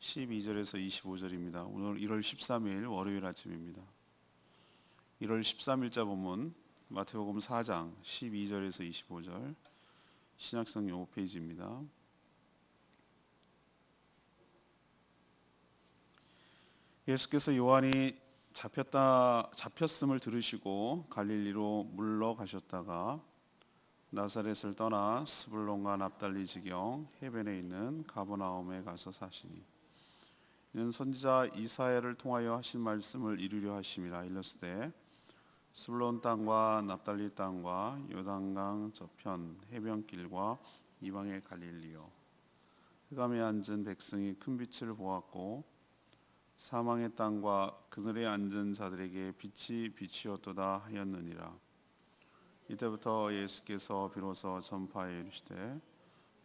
12절에서 25절입니다. 오늘 1월 13일 월요일 아침입니다. 1월 13일자 본문 마태복음 4장 12절에서 25절 신약성경 5페이지입니다. 예수께서 요한이 잡혔음을 들으시고 갈릴리로 물러가셨다가 나사렛을 떠나 스불론과 납달리 지경 해변에 있는 가버나움에 가서 사시니 이는 선지자 이사야를 통하여 하신 말씀을 이루려 하심이라. 일렀으되 스불론 땅과 납달리 땅과 요단강 저편 해변길과 이방의 갈릴리요, 흑암에 앉은 백성이 큰 빛을 보았고 사망의 땅과 그늘에 앉은 자들에게 빛이 비치었도다 하였느니라. 이때부터 예수께서 비로소 전파하여 이르시되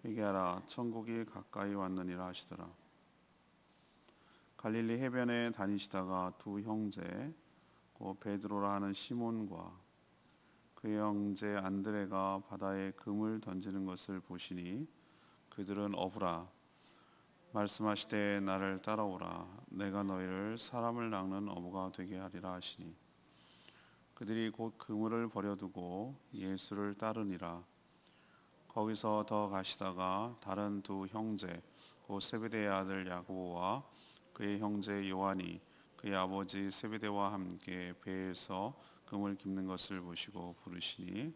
회개하라, 천국이 가까이 왔느니라 하시더라. 갈릴리 해변에 다니시다가 두 형제 곧 베드로라 하는 시몬과 그의 형제 안드레가 바다에 금을 던지는 것을 보시니 그들은 어부라. 말씀하시되 나를 따라오라, 내가 너희를 사람을 낚는 어부가 되게 하리라 하시니 그들이 곧 그물을 버려두고 예수를 따르니라. 거기서 더 가시다가 다른 두 형제 곧 세베대의 아들 야고보와 그의 형제 요한이 그의 아버지 세베대와 함께 배에서 금을 깁는 것을 보시고 부르시니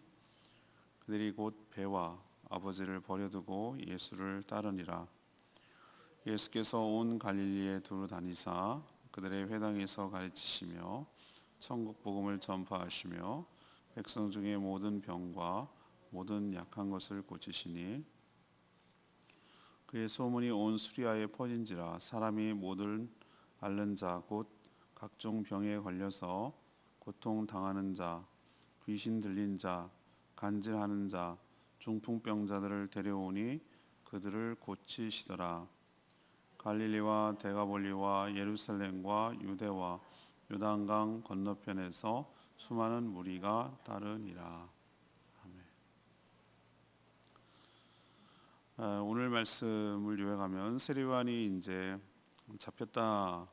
그들이 곧 배와 아버지를 버려두고 예수를 따르니라. 예수께서 온 갈릴리에 두루 다니사 그들의 회당에서 가르치시며 천국 복음을 전파하시며 백성 중에 모든 병과 모든 약한 것을 고치시니 그의 소문이 온 수리아에 퍼진지라. 사람이 모든 앓는 자 곧 각종 병에 걸려서 고통 당하는 자, 귀신 들린 자, 간질하는 자, 중풍병자들을 데려오니 그들을 고치시더라. 갈릴리와 데가볼리와 예루살렘과 유대와 요단강 건너편에서 수많은 무리가 따르니라. 아멘. 오늘 말씀을 요약하면 세례요한이 이제 잡혔다는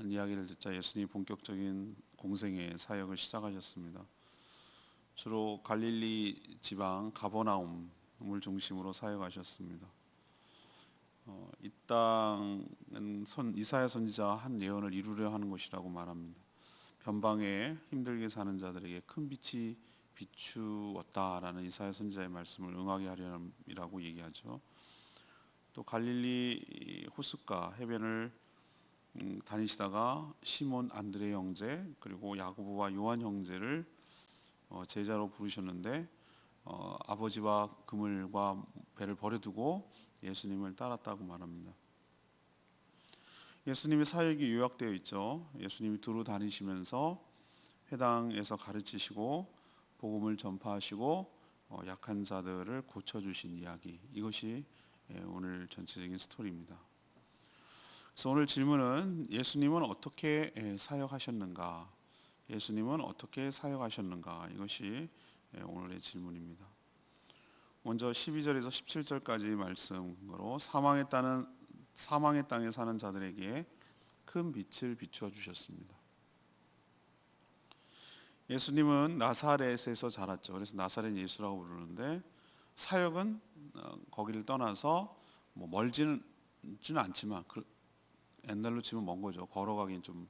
이야기를 듣자 예수님이 본격적인 공생의 사역을 시작하셨습니다. 주로 갈릴리 지방 가버나움을 중심으로 사역하셨습니다. 이 땅은 이사야 선지자 한 예언을 이루려 하는 곳이라고 말합니다. 변방에 힘들게 사는 자들에게 큰 빛이 비추었다라는 이사야 선지자의 말씀을 응하게 하려고 얘기하죠. 또 갈릴리 호숫가 해변을 다니시다가 시몬 안드레 형제 그리고 야고보와 요한 형제를 제자로 부르셨는데 아버지와 그물과 배를 버려두고 예수님을 따랐다고 말합니다. 예수님의 사역이 요약되어 있죠. 예수님이 두루 다니시면서 회당에서 가르치시고 복음을 전파하시고 약한 자들을 고쳐주신 이야기, 이것이 오늘 전체적인 스토리입니다. 그래서 오늘 질문은 예수님은 어떻게 사역하셨는가? 예수님은 어떻게 사역하셨는가? 이것이 오늘의 질문입니다. 먼저 12절에서 17절까지 말씀으로 사망의 땅에 사는 자들에게 큰 빛을 비추어 주셨습니다. 예수님은 나사렛에서 자랐죠. 그래서 나사렛 예수라고 부르는데 사역은 거기를 떠나서 멀지는 않지만 옛날로 치면 먼 거죠. 걸어가긴 좀.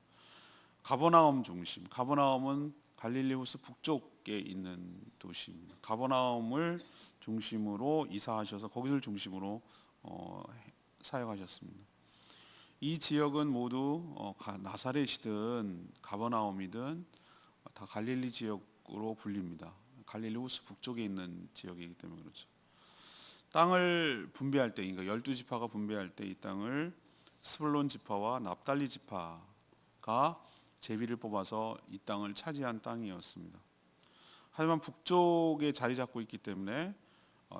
가버나움 중심. 가버나움은 갈릴리 호수 북쪽에 있는 도시입니다. 가버나움을 중심으로 이사하셔서 거기를 중심으로 사역하셨습니다. 이 지역은 모두 나사렛이든 가버나움이든 다 갈릴리 지역으로 불립니다. 갈릴리 호수 북쪽에 있는 지역이기 때문에 그렇죠. 땅을 분배할 때, 그러니까 12지파가 분배할 때 이 땅을 스불론 지파와 납달리 지파가 제비를 뽑아서 이 땅을 차지한 땅이었습니다. 하지만 북쪽에 자리 잡고 있기 때문에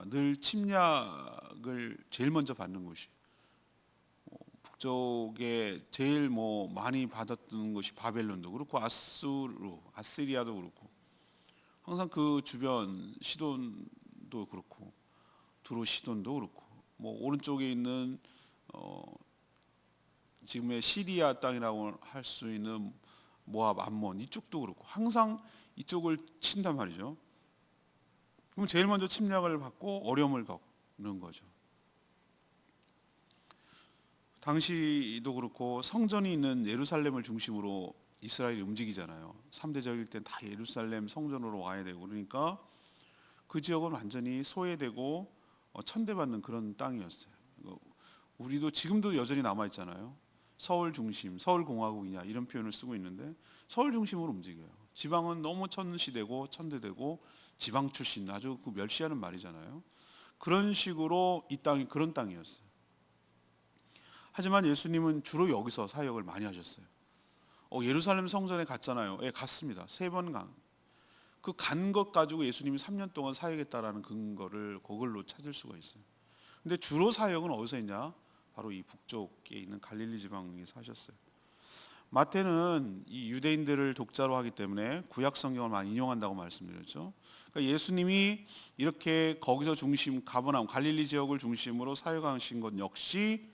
늘 침략을 제일 먼저 받는 곳이, 북쪽에 제일 많이 받았던 것이 바벨론도 그렇고 아시리아도 그렇고, 항상 그 주변 시돈도 그렇고 두로 시돈도 그렇고, 오른쪽에 있는 지금의 시리아 땅이라고 할 수 있는 모압, 암몬 이쪽도 그렇고 항상 이쪽을 친단 말이죠. 그럼 제일 먼저 침략을 받고 어려움을 겪는 거죠. 당시도 그렇고 성전이 있는 예루살렘을 중심으로 이스라엘이 움직이잖아요. 3대적일 때 다 예루살렘 성전으로 와야 되고 그러니까 그 지역은 완전히 소외되고 천대받는 그런 땅이었어요. 우리도 지금도 여전히 남아 있잖아요. 서울 중심, 서울 공화국이냐 이런 표현을 쓰고 있는데 서울 중심으로 움직여요. 지방은 너무 천시되고 천대되고 지방 출신 아주 그 멸시하는 말이잖아요. 그런 식으로 이 땅이 그런 땅이었어요. 하지만 예수님은 주로 여기서 사역을 많이 하셨어요. 예루살렘 성전에 갔잖아요. 예, 갔습니다. 3번 간. 그 간 것 가지고 예수님이 3년 동안 사역했다라는 근거를 그걸로 찾을 수가 있어요. 근데 주로 사역은 어디서 했냐? 바로 이 북쪽에 있는 갈릴리 지방에서 하셨어요. 마태는 이 유대인들을 독자로 하기 때문에 구약 성경을 많이 인용한다고 말씀드렸죠. 그러니까 예수님이 이렇게 거기서 중심 가버나움 갈릴리 지역을 중심으로 사역하신 것 역시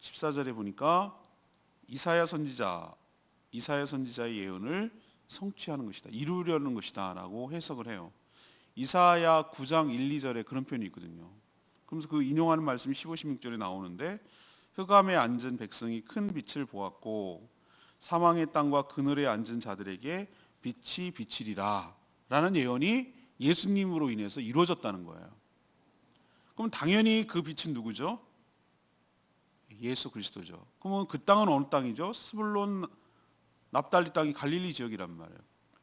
14절에 보니까 이사야 선지자의 예언을 성취하는 것이다. 이루려는 것이다라고 해석을 해요. 이사야 9장 1, 2절에 그런 표현이 있거든요. 그러면서 그 인용하는 말씀이 15, 16절에 나오는데 흑암에 앉은 백성이 큰 빛을 보았고 사망의 땅과 그늘에 앉은 자들에게 빛이 비치리라 라는 예언이 예수님으로 인해서 이루어졌다는 거예요. 그럼 당연히 그 빛은 누구죠? 예수 그리스도죠. 그러면 그 땅은 어느 땅이죠? 스불론 납달리 땅이 갈릴리 지역이란 말이에요.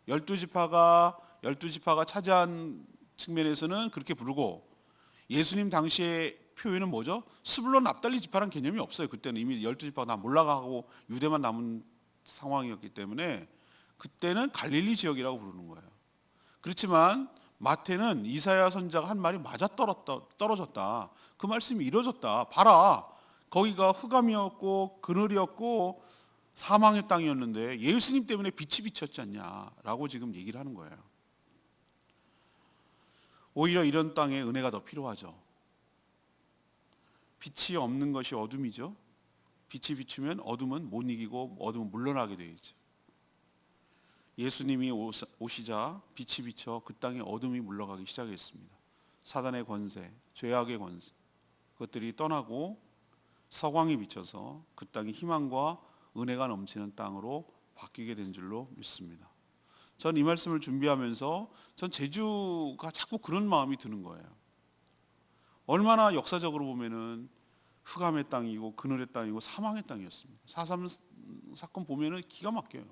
12지파가 차지한 측면에서는 그렇게 부르고 예수님 당시의 표현은 뭐죠? 스불론 납달리 지파란 개념이 없어요. 그때는 이미 12지파가 다 몰락하고 유대만 남은 상황이었기 때문에 그때는 갈릴리 지역이라고 부르는 거예요. 그렇지만 마태는 이사야 선지자가 한 말이 맞아 떨어졌다. 그 말씀이 이루어졌다. 봐라. 거기가 흑암이었고 그늘이었고 사망의 땅이었는데 예수님 때문에 빛이 비쳤지 않냐라고 지금 얘기를 하는 거예요. 오히려 이런 땅에 은혜가 더 필요하죠. 빛이 없는 것이 어둠이죠. 빛이 비추면 어둠은 못 이기고 어둠은 물러나게 되어 있죠. 예수님이 오시자 빛이 비쳐 그 땅에 어둠이 물러가기 시작했습니다. 사단의 권세, 죄악의 권세 그것들이 떠나고 서광이 비쳐서 그 땅이 희망과 은혜가 넘치는 땅으로 바뀌게 된 줄로 믿습니다. 전 이 말씀을 준비하면서 전 제주가 자꾸 그런 마음이 드는 거예요. 얼마나 역사적으로 보면은 흑암의 땅이고 그늘의 땅이고 사망의 땅이었습니다. 4.3 사건 보면은 기가 막혀요.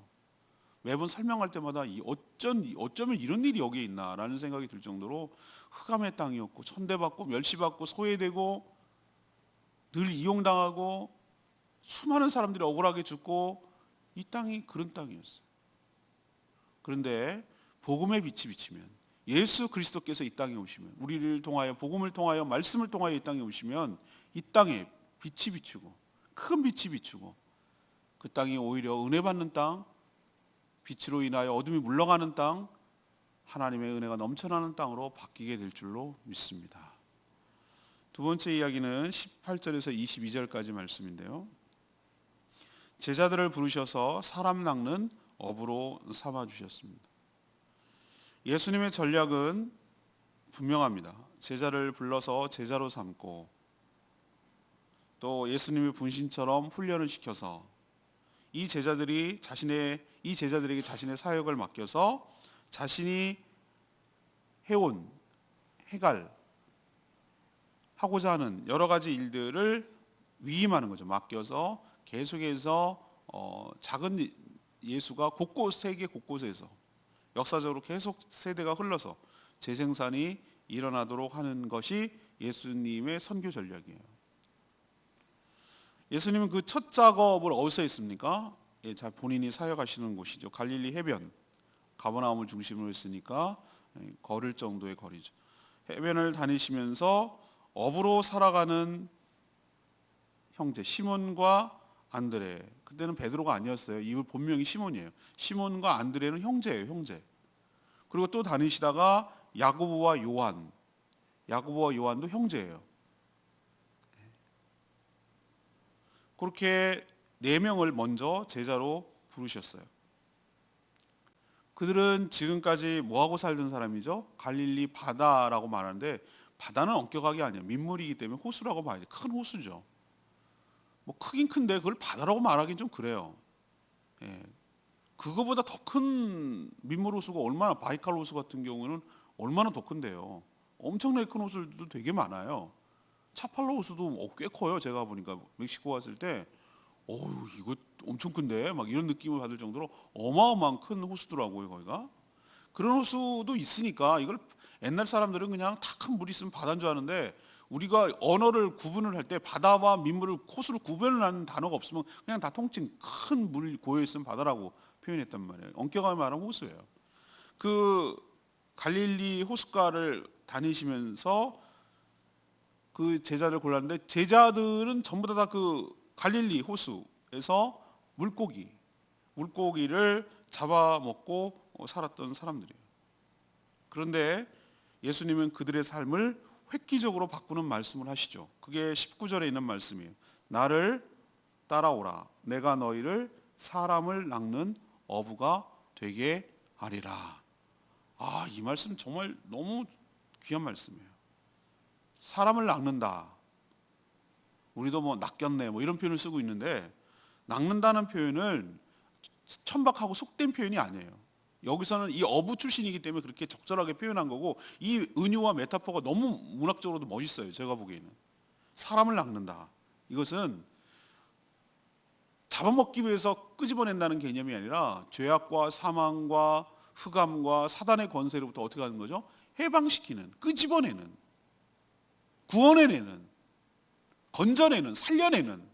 매번 설명할 때마다 어쩌면 이런 일이 여기에 있나라는 생각이 들 정도로 흑암의 땅이었고 천대받고 멸시받고 소외되고 늘 이용당하고 수많은 사람들이 억울하게 죽고 이 땅이 그런 땅이었어요. 그런데 복음의 빛이 비치면 예수 그리스도께서 이 땅에 오시면 우리를 통하여 복음을 통하여 말씀을 통하여 이 땅에 오시면 이 땅에 빛이 비추고 큰 빛이 비추고 그 땅이 오히려 은혜 받는 땅 빛으로 인하여 어둠이 물러가는 땅 하나님의 은혜가 넘쳐나는 땅으로 바뀌게 될 줄로 믿습니다. 두 번째 이야기는 18절에서 22절까지 말씀인데요. 제자들을 부르셔서 사람 낚는 어부로 삼아 주셨습니다. 예수님의 전략은 분명합니다. 제자를 불러서 제자로 삼고 또 예수님의 분신처럼 훈련을 시켜서 이 제자들에게 자신의 사역을 맡겨서 자신이 하고자 하는 여러 가지 일들을 위임하는 거죠. 맡겨서 계속해서 작은 예수가 세계 곳곳에서 역사적으로 계속 세대가 흘러서 재생산이 일어나도록 하는 것이 예수님의 선교 전략이에요. 예수님은 그 첫 작업을 어디서 했습니까? 본인이 사역하시는 곳이죠. 갈릴리 해변, 가버나움을 중심으로 했으니까 걸을 정도의 거리죠. 해변을 다니시면서 어부로 살아가는 형제 시몬과 안드레, 그때는 베드로가 아니었어요. 이 본명이 시몬이에요. 시몬과 안드레는 형제예요, 형제. 그리고 또 다니시다가 야고보와 요한도 형제예요. 그렇게 4명을 먼저 제자로 부르셨어요. 그들은 지금까지 뭐하고 살던 사람이죠? 갈릴리 바다라고 말하는데 바다는 엄격하게 아니에요. 민물이기 때문에 호수라고 봐야 돼요. 큰 호수죠. 뭐 크긴 큰데 그걸 바다라고 말하기는 좀 그래요. 예. 그거보다 더 큰 민물 호수가 얼마나, 바이칼 호수 같은 경우는 얼마나 더 큰데요. 엄청나게 큰 호수들도 되게 많아요. 차팔로 호수도 꽤 커요. 제가 보니까 멕시코 왔을 때 어우 이거 엄청 큰데 막 이런 느낌을 받을 정도로 어마어마한 큰 호수더라고요. 거기가 그런 호수도 있으니까 이걸 옛날 사람들은 그냥 탁 한 물이 있으면 바다인 줄 아는데, 우리가 언어를 구분을 할 때 바다와 민물을, 호수를 구별을 하는 단어가 없으면 그냥 다 통칭 큰 물 고여 있으면 바다라고 표현했단 말이에요. 엄격하게 말하면 호수예요. 그 갈릴리 호숫가를 다니시면서 그 제자들 골랐는데, 제자들은 전부 다 그 갈릴리 호수에서 물고기를 잡아먹고 살았던 사람들이에요. 그런데 예수님은 그들의 삶을 획기적으로 바꾸는 말씀을 하시죠. 그게 19절에 있는 말씀이에요. 나를 따라오라. 내가 너희를 사람을 낚는 어부가 되게 하리라. 아, 이 말씀 정말 너무 귀한 말씀이에요. 사람을 낚는다. 우리도 뭐 낚였네 뭐 이런 표현을 쓰고 있는데, 낚는다는 표현을 천박하고 속된 표현이 아니에요. 여기서는 이 어부 출신이기 때문에 그렇게 적절하게 표현한 거고, 이 은유와 메타포가 너무 문학적으로도 멋있어요. 제가 보기에는 사람을 낚는다, 이것은 잡아먹기 위해서 끄집어낸다는 개념이 아니라 죄악과 사망과 흑암과 사단의 권세로부터 어떻게 하는 거죠? 해방시키는, 끄집어내는, 구원해내는, 건져내는, 살려내는,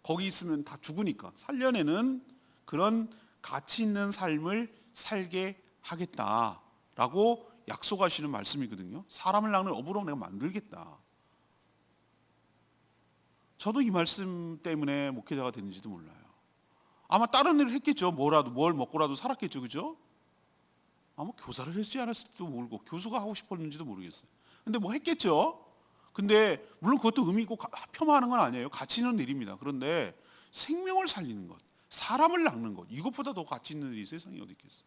거기 있으면 다 죽으니까 살려내는 그런 가치 있는 삶을 살게 하겠다라고 약속하시는 말씀이거든요. 사람을 낚는 어부로 내가 만들겠다. 저도 이 말씀 때문에 목회자가 됐는지도 몰라요. 아마 다른 일을 했겠죠. 뭘 먹고라도 살았겠죠. 그죠? 아마 교사를 했지 않았을지도 모르고 교수가 하고 싶었는지도 모르겠어요. 근데 뭐 했겠죠. 근데 물론 그것도 의미 있고 폄하하는 건 아니에요. 가치 있는 일입니다. 그런데 생명을 살리는 것, 사람을 낚는 것, 이것보다 더 가치 있는 일이 세상에 어디 있겠어요.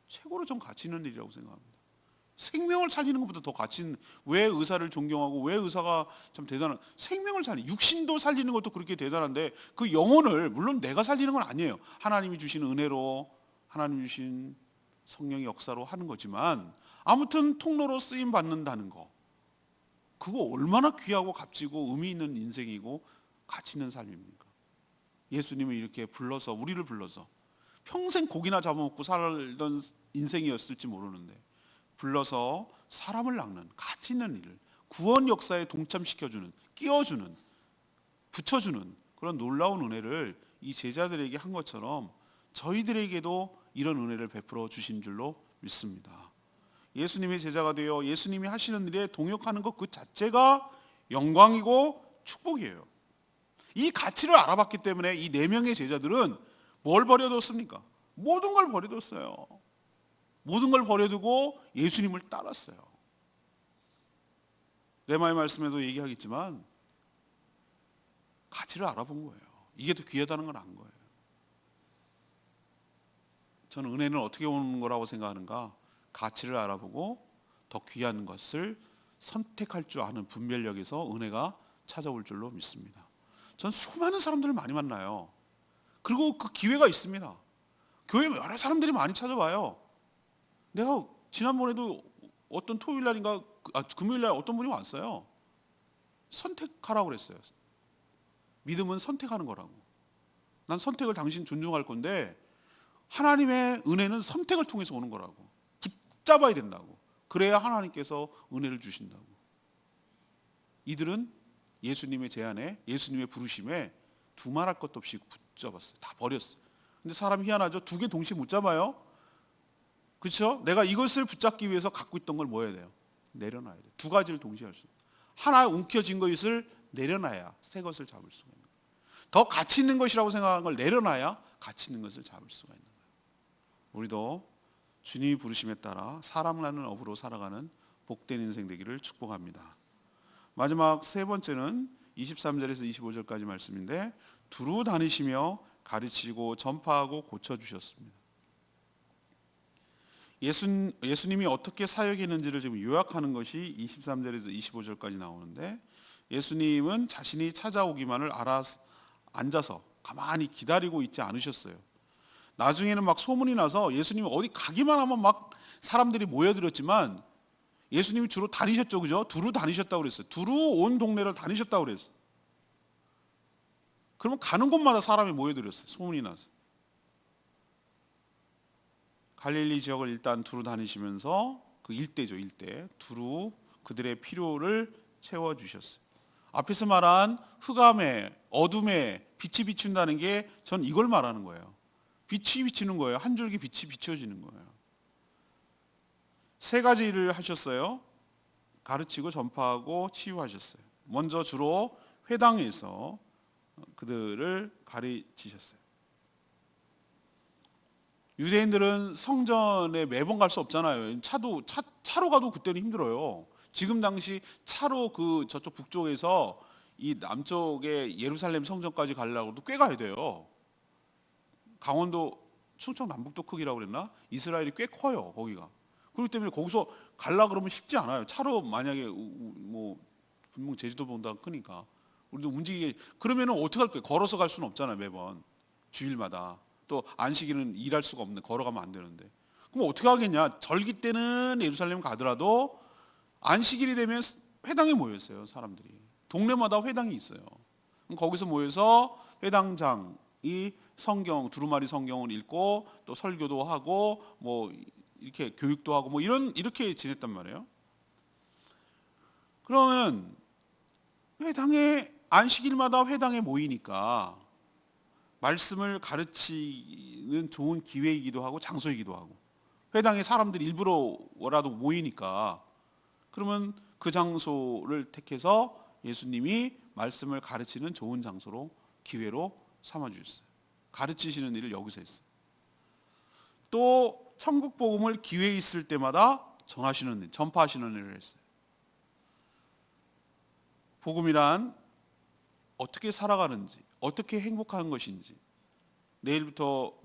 최고로 좀 가치 있는 일이라고 생각합니다. 생명을 살리는 것보다 더 가치 있는, 왜 의사를 존경하고 왜 의사가 참 대단한, 생명을 살리는, 육신도 살리는 것도 그렇게 대단한데 그 영혼을, 물론 내가 살리는 건 아니에요. 하나님이 주신 은혜로, 하나님이 주신 성령의 역사로 하는 거지만, 아무튼 통로로 쓰임 받는다는 거, 그거 얼마나 귀하고 값지고 의미 있는 인생이고 가치 있는 삶입니까? 예수님이 이렇게 불러서, 우리를 불러서, 평생 고기나 잡아먹고 살던 인생이었을지 모르는데 불러서 사람을 낚는 가치 있는 일을, 구원 역사에 동참시켜주는, 끼워주는, 붙여주는 그런 놀라운 은혜를 이 제자들에게 한 것처럼 저희들에게도 이런 은혜를 베풀어 주신 줄로 믿습니다. 예수님의 제자가 되어 예수님이 하시는 일에 동역하는 것 그 자체가 영광이고 축복이에요. 이 가치를 알아봤기 때문에 이 4명의 제자들은 뭘 버려뒀습니까? 모든 걸 버려뒀어요. 모든 걸 버려두고 예수님을 따랐어요. 레마의 말씀에도 얘기하겠지만 가치를 알아본 거예요. 이게 더 귀하다는 걸 안 거예요. 저는 은혜는 어떻게 오는 거라고 생각하는가? 가치를 알아보고 더 귀한 것을 선택할 줄 아는 분별력에서 은혜가 찾아올 줄로 믿습니다. 전 수많은 사람들을 많이 만나요. 그리고 그 기회가 있습니다. 교회에 여러 사람들이 많이 찾아와요. 내가 지난번에도 어떤 토요일 날인가 금요일 날 어떤 분이 왔어요. 선택하라고 그랬어요. 믿음은 선택하는 거라고. 난 선택을 당신 존중할 건데 하나님의 은혜는 선택을 통해서 오는 거라고. 붙잡아야 된다고. 그래야 하나님께서 은혜를 주신다고. 이들은 예수님의 제안에, 예수님의 부르심에 두말할 것도 없이 붙잡았어요. 다 버렸어요. 근데 사람이 희한하죠. 2개 동시에 못 잡아요. 그렇죠? 내가 이것을 붙잡기 위해서 갖고 있던 걸 뭐 해야 돼요? 내려놔야 돼요. 2가지를 동시에 할 수. 하나 움켜진 것을 내려놔야 새 것을 잡을 수가 있는 거예요. 더 가치 있는 것이라고 생각한 걸 내려놔야 가치 있는 것을 잡을 수가 있는 거예요. 우리도 주님이 부르심에 따라 사람을 낳는 어부로 살아가는 복된 인생 되기를 축복합니다. 마지막 3번째는 23절에서 25절까지 말씀인데 두루 다니시며 가르치고 전파하고 고쳐주셨습니다. 예수님이 어떻게 사역했는지를 지금 요약하는 것이 23절에서 25절까지 나오는데, 예수님은 자신이 찾아오기만을 앉아서 가만히 기다리고 있지 않으셨어요. 나중에는 막 소문이 나서 예수님이 어디 가기만 하면 막 사람들이 모여들었지만 예수님이 주로 다니셨죠, 그죠? 두루 다니셨다고 그랬어요. 두루 온 동네를 다니셨다고 그랬어요. 그러면 가는 곳마다 사람이 모여들었어요, 소문이 나서. 갈릴리 지역을 일단 두루 다니시면서 그 일대죠, 일대. 두루 그들의 필요를 채워주셨어요. 앞에서 말한 흑암에 어둠에 빛이 비춘다는 게 전 이걸 말하는 거예요. 빛이 비치는 거예요. 한 줄기 빛이 비춰지는 거예요. 세 가지 일을 하셨어요. 가르치고 전파하고 치유하셨어요. 먼저 주로 회당에서 그들을 가르치셨어요. 유대인들은 성전에 매번 갈 수 없잖아요. 차로 가도 그때는 힘들어요. 지금 당시 차로 그 저쪽 북쪽에서 이 남쪽의 예루살렘 성전까지 가려고도 꽤 가야 돼요. 강원도 충청 남북도 크기라고 그랬나? 이스라엘이 꽤 커요, 거기가. 그렇기 때문에 거기서 가려 그러면 쉽지 않아요. 차로 만약에 뭐 분명 제주도보다 크니까 우리도 움직이게, 그러면은 어떻게 할 거예요? 걸어서 갈 수는 없잖아요, 매번 주일마다. 또 안식일은 일할 수가 없는데 걸어가면 안 되는데, 그럼 어떻게 하겠냐? 절기 때는 예루살렘 가더라도 안식일이 되면 회당에 모였어요, 사람들이. 동네마다 회당이 있어요. 그럼 거기서 모여서 회당장이 성경, 두루마리 성경을 읽고 또 설교도 하고 뭐 이렇게 교육도 하고 뭐 이렇게 지냈단 말이에요. 그러면 회당에 안식일마다 회당에 모이니까 말씀을 가르치는 좋은 기회이기도 하고 장소이기도 하고, 회당에 사람들이 일부러라도 모이니까 그러면 그 장소를 택해서 예수님이 말씀을 가르치는 좋은 장소로 기회로 삼아 주셨어요. 가르치시는 일을 여기서 했어요. 또 천국 복음을 기회 있을 때마다 전하시는 일, 전파하시는 일을 했어요. 복음이란 어떻게 살아가는지, 어떻게 행복한 것인지, 내일부터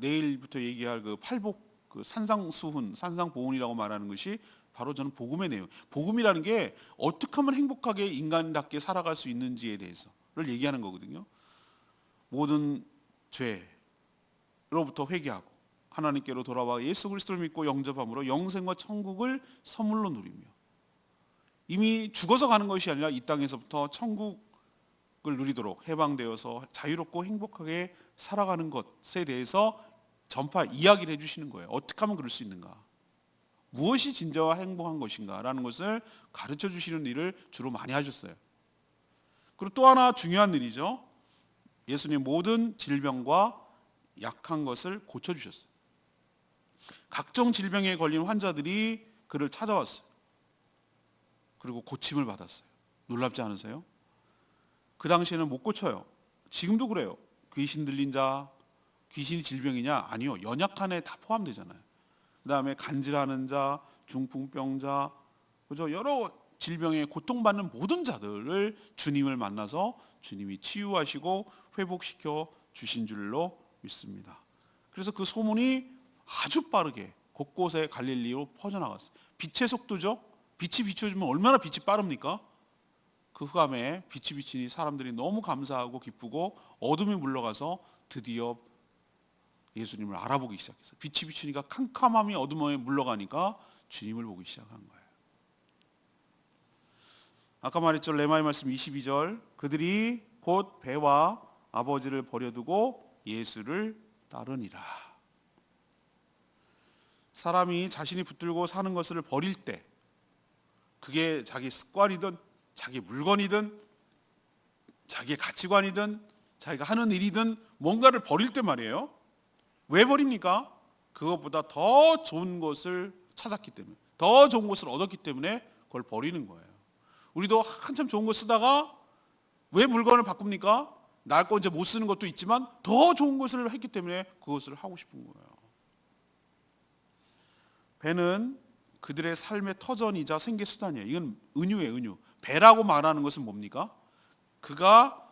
얘기할 그 팔복, 그 산상수훈, 산상보훈이라고 말하는 것이 바로 저는 복음의 내용. 복음이라는 게 어떻게 하면 행복하게 인간답게 살아갈 수 있는지에 대해서를 얘기하는 거거든요. 모든 죄로부터 회개하고 하나님께로 돌아와 예수 그리스도를 믿고 영접함으로 영생과 천국을 선물로 누리며, 이미 죽어서 가는 것이 아니라 이 땅에서부터 천국을 누리도록 해방되어서 자유롭고 행복하게 살아가는 것에 대해서 전파 이야기를 해주시는 거예요. 어떻게 하면 그럴 수 있는가, 무엇이 진정한 행복한 것인가 라는 것을 가르쳐 주시는 일을 주로 많이 하셨어요. 그리고 또 하나 중요한 일이죠. 예수님 모든 질병과 약한 것을 고쳐주셨어요. 각종 질병에 걸린 환자들이 그를 찾아왔어요. 그리고 고침을 받았어요. 놀랍지 않으세요? 그 당시에는 못 고쳐요. 지금도 그래요. 귀신 들린 자, 귀신이 질병이냐? 아니요. 연약한 애 다 포함되잖아요. 그 다음에 간질하는 자, 중풍병자, 그죠? 여러 질병에 고통받는 모든 자들을 주님을 만나서 주님이 치유하시고 회복시켜 주신 줄로 믿습니다. 그래서 그 소문이 아주 빠르게 곳곳에 갈릴리로 퍼져나갔어요. 빛의 속도죠. 빛이 비춰주면 얼마나 빛이 빠릅니까? 그 흑암에 빛이 비치니 사람들이 너무 감사하고 기쁘고 어둠이 물러가서 드디어 예수님을 알아보기 시작했어요. 빛이 비추니까 캄캄함이 어둠에 물러가니까 주님을 보기 시작한 거예요. 아까 말했죠. 레마의 말씀 22절. 그들이 곧 배와 아버지를 버려두고 예수를 따르니라. 사람이 자신이 붙들고 사는 것을 버릴 때, 그게 자기 습관이든 자기 물건이든 자기의 가치관이든 자기가 하는 일이든 뭔가를 버릴 때 말이에요. 왜 버립니까? 그것보다 더 좋은 것을 찾았기 때문에, 더 좋은 것을 얻었기 때문에 그걸 버리는 거예요. 우리도 한참 좋은 거 쓰다가 왜 물건을 바꿉니까? 날 거 이제 못 쓰는 것도 있지만 더 좋은 것을 했기 때문에 그것을 하고 싶은 거예요. 배는 그들의 삶의 터전이자 생계수단이에요. 이건 은유예요, 은유. 배라고 말하는 것은 뭡니까? 그가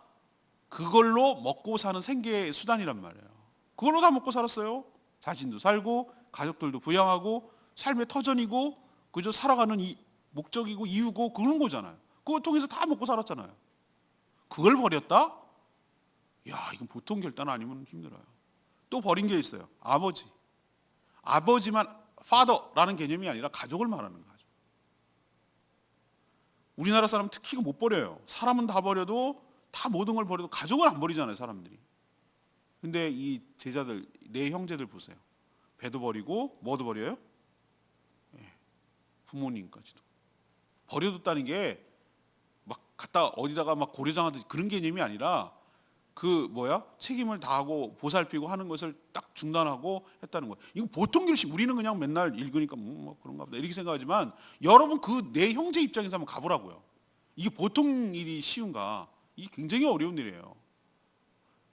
그걸로 먹고 사는 생계의 수단이란 말이에요. 그걸로 다 먹고 살았어요. 자신도 살고 가족들도 부양하고 삶의 터전이고 그저 살아가는 이 목적이고 이유고 그런 거잖아요. 그걸 통해서 다 먹고 살았잖아요. 그걸 버렸다? 야, 이건 보통 결단 아니면 힘들어요. 또 버린 게 있어요. 아버지. 아버지만 father라는 개념이 아니라 가족을 말하는 거죠. 우리나라 사람은 특히 못 버려요. 사람은 다 버려도 다 모든 걸 버려도 가족을 안 버리잖아요, 사람들이. 근데 이 제자들, 내 형제들 보세요. 배도 버리고 뭐도 버려요? 예, 부모님까지도. 버려뒀다는 게 막 갖다 어디다가 막 고려장하듯이 그런 개념이 아니라 책임을 다하고 보살피고 하는 것을 딱 중단하고 했다는 거예요. 이거 보통 결심, 우리는 그냥 맨날 읽으니까 뭐 그런가 보다 이렇게 생각하지만 여러분 그 내 형제 입장에서 한번 가보라고요. 이게 보통 일이 쉬운가? 이게 굉장히 어려운 일이에요.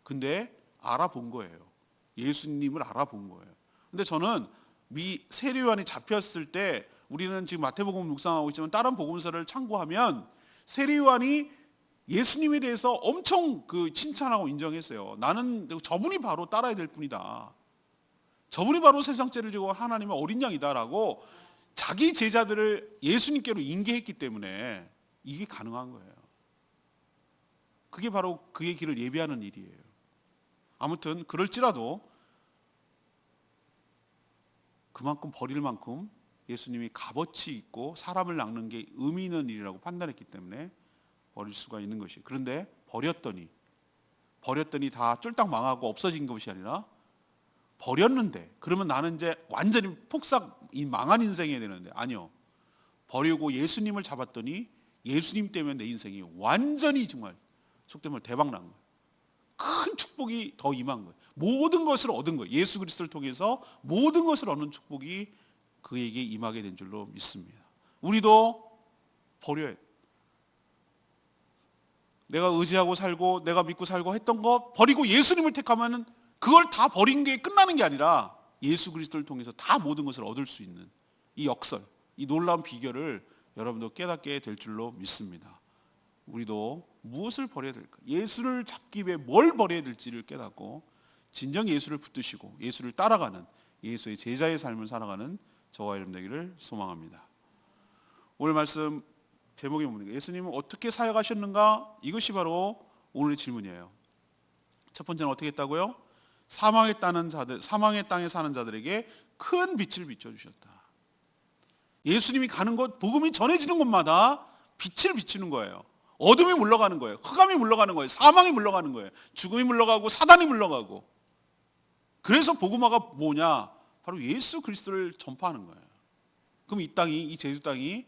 근데 알아본 거예요. 예수님을 알아본 거예요. 근데 저는 세례요한이 잡혔을 때 우리는 지금 마태복음 묵상하고 있지만 다른 복음서를 참고하면 세례요한이 예수님에 대해서 엄청 칭찬하고 인정했어요. 나는 저분이 바로 따라야 될 분이다. 저분이 바로 세상 죄를 지고 하나님의 어린 양이다라고 자기 제자들을 예수님께로 인계했기 때문에 이게 가능한 거예요. 그게 바로 그의 길을 예비하는 일이에요. 아무튼 그럴지라도 그만큼 버릴 만큼 예수님이 값어치 있고 사람을 낚는 게 의미 있는 일이라고 판단했기 때문에 버릴 수가 있는 것이에요. 그런데 버렸더니 다 쫄딱 망하고 없어진 것이 아니라 버렸는데 그러면 나는 이제 완전히 폭삭 망한 인생이 해야 되는데 아니요. 버리고 예수님을 잡았더니 예수님 때문에 내 인생이 완전히 정말 속된 말 대박 난 거예요. 큰 축복이 더 임한 거예요. 모든 것을 얻은 거예요. 예수 그리스도를 통해서 모든 것을 얻는 축복이 그에게 임하게 된 줄로 믿습니다. 우리도 버려야 돼요. 내가 의지하고 살고 내가 믿고 살고 했던 거 버리고 예수님을 택하면 그걸 다 버린 게 끝나는 게 아니라 예수 그리스도를 통해서 다 모든 것을 얻을 수 있는 이 역설, 이 놀라운 비결을 여러분도 깨닫게 될 줄로 믿습니다. 우리도 무엇을 버려야 될까? 예수를 잡기 위해 뭘 버려야 될지를 깨닫고 진정 예수를 붙드시고 예수를 따라가는 예수의 제자의 삶을 살아가는 저와 여러분 되기를 소망합니다. 오늘 말씀 제목이 뭡니까? 예수님은 어떻게 사역하셨는가? 이것이 바로 오늘의 질문이에요. 첫 번째는 어떻게 했다고요? 사망의 땅에 사는 자들에게 큰 빛을 비춰주셨다. 예수님이 가는 곳, 복음이 전해지는 곳마다 빛을 비추는 거예요. 어둠이 물러가는 거예요. 흑암이 물러가는 거예요. 사망이 물러가는 거예요. 죽음이 물러가고 사단이 물러가고. 그래서 복음화가 뭐냐? 바로 예수 그리스도를 전파하는 거예요. 그럼 이 제주 땅이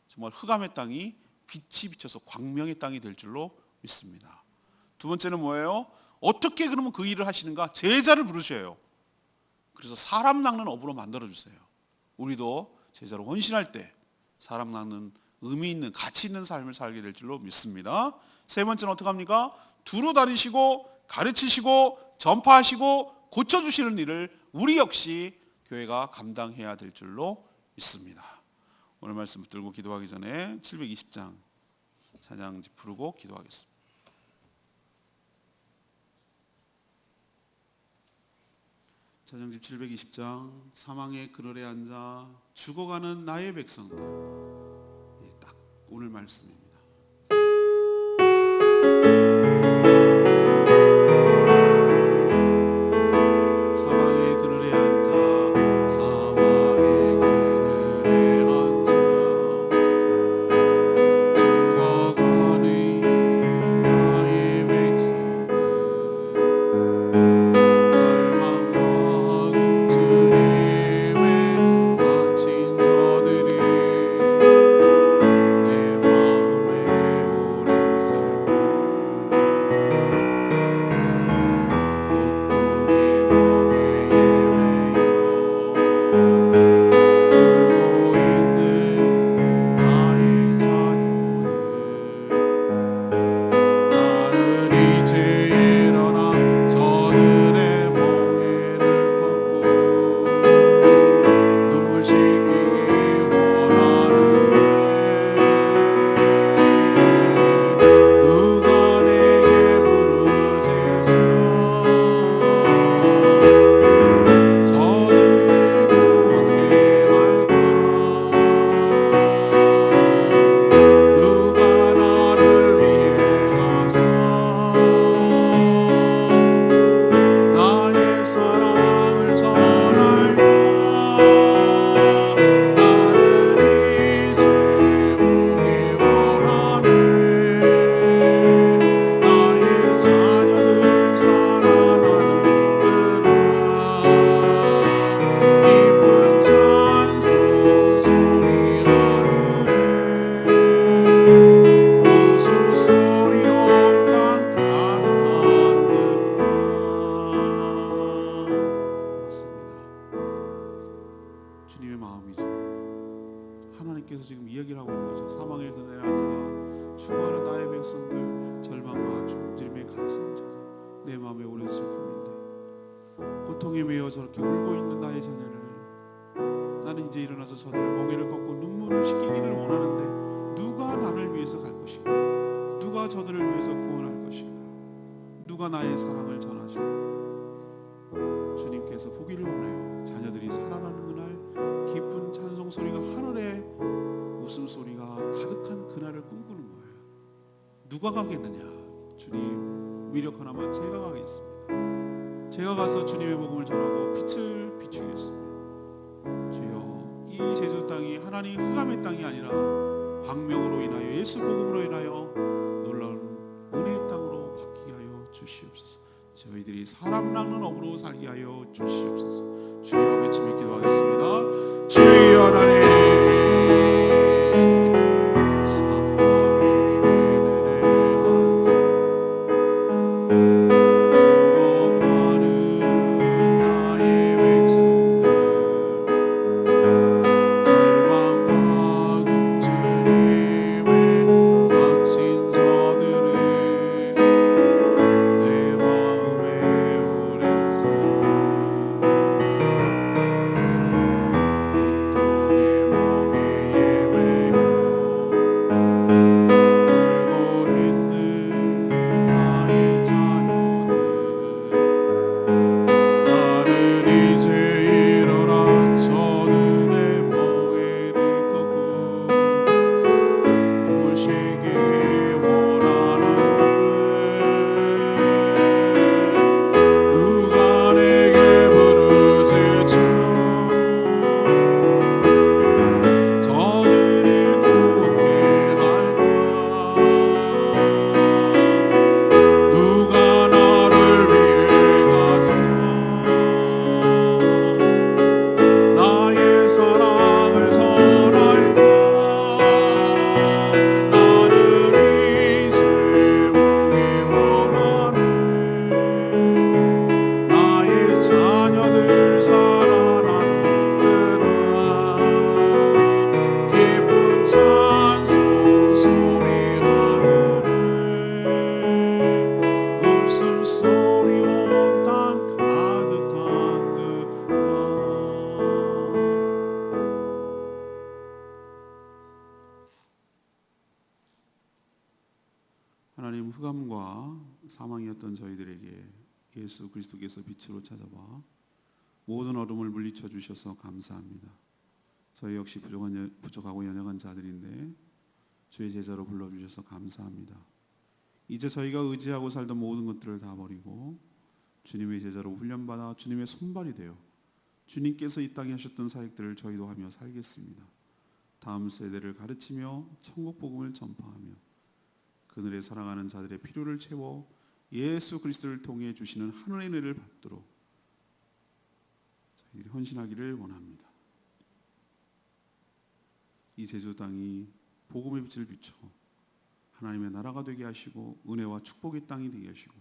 정말 흑암의 땅이 빛이 비쳐서 광명의 땅이 될 줄로 믿습니다. 두 번째는 뭐예요? 어떻게 그러면 그 일을 하시는가? 제자를 부르셔요. 그래서 사람 낚는 업으로 만들어주세요. 우리도 제자로 헌신할 때 사람 낚는 의미 있는 가치 있는 삶을 살게 될 줄로 믿습니다. 세 번째는 어떻게 합니까? 두루 다니시고 가르치시고 전파하시고 고쳐주시는 일을 우리 역시 교회가 감당해야 될 줄로 믿습니다. 오늘 말씀 붙들고 기도하기 전에 720장 찬양 부르고 기도하겠습니다. 찬양집 720장 사망의 그늘에 앉아 죽어가는 나의 백성들. 딱 오늘 말씀입니다. 병에 매여 저렇게 울고 있는 나의 자녀를 나는 이제 일어나서 저들을 멍에를 꺾고 눈물을 씻기기를 원하는데 누가 나를 위해서 갈 것인가? 누가 저들을 위해서 구원할 것인가? 누가 나의 사랑을 전하실까? 주님께서 보기를 원해요. 자녀들이 살아나는 그날 기쁜 찬송 소리가 하늘에 웃음소리가 가득한 그날을 꿈꾸는 거예요. 누가 가겠느냐? 주님 위력 하나만 제가 가겠습니다. 제가 가서 주님의 복음을 전하고 빛을 비추겠습니다. 주여, 이 제주 땅이 하나님 흑암의 땅이 아니라 광명으로 인하여 예수 복음으로 인하여 놀라운 은혜의 땅으로 바뀌게 하여 주시옵소서. 저희들이 사람 낚는 업으로 살게 하여 주시옵소서. 주여 외치며 기도하겠습니다. 주여 하나님 하나님 흑암과 사망이었던 저희들에게 예수 그리스도께서 빛으로 찾아와 모든 어둠을 물리쳐 주셔서 감사합니다. 저희 역시 부족하고 연약한 자들인데 주의 제자로 불러주셔서 감사합니다. 이제 저희가 의지하고 살던 모든 것들을 다 버리고 주님의 제자로 훈련받아 주님의 손발이 되어 주님께서 이 땅에 하셨던 사역들을 저희도 하며 살겠습니다. 다음 세대를 가르치며 천국 복음을 전파하며 그늘에 살아가는 자들의 필요를 채워 예수 그리스도를 통해 주시는 하늘의 은혜를 받도록 저희들이 헌신하기를 원합니다. 이 제주 땅이 복음의 빛을 비춰 하나님의 나라가 되게 하시고 은혜와 축복의 땅이 되게 하시고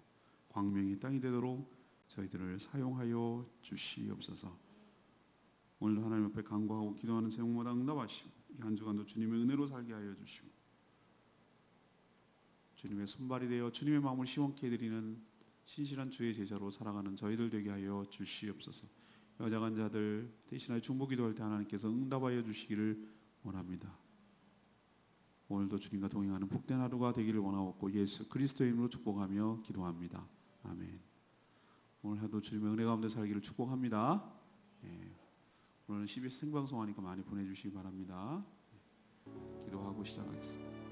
광명의 땅이 되도록 저희들을 사용하여 주시옵소서. 오늘도 하나님 앞에 간구하고 기도하는 제목마다 응답하시고 이 한 주간도 주님의 은혜로 살게 하여 주시고 주님의 손발이 되어 주님의 마음을 시원케 해드리는 신실한 주의 제자로 살아가는 저희들 되게 하여 주시옵소서. 여자간 자들 대신하여 중보 기도할 때 하나님께서 응답하여 주시기를 원합니다. 오늘도 주님과 동행하는 복된 하루가 되기를 원하옵고 예수 그리스도의 이름으로 축복하며 기도합니다. 아멘. 오늘 하루 주님의 은혜 가운데 살기를 축복합니다. 오늘은 CBS 생방송하니까 많이 보내주시기 바랍니다. 기도하고 시작하겠습니다.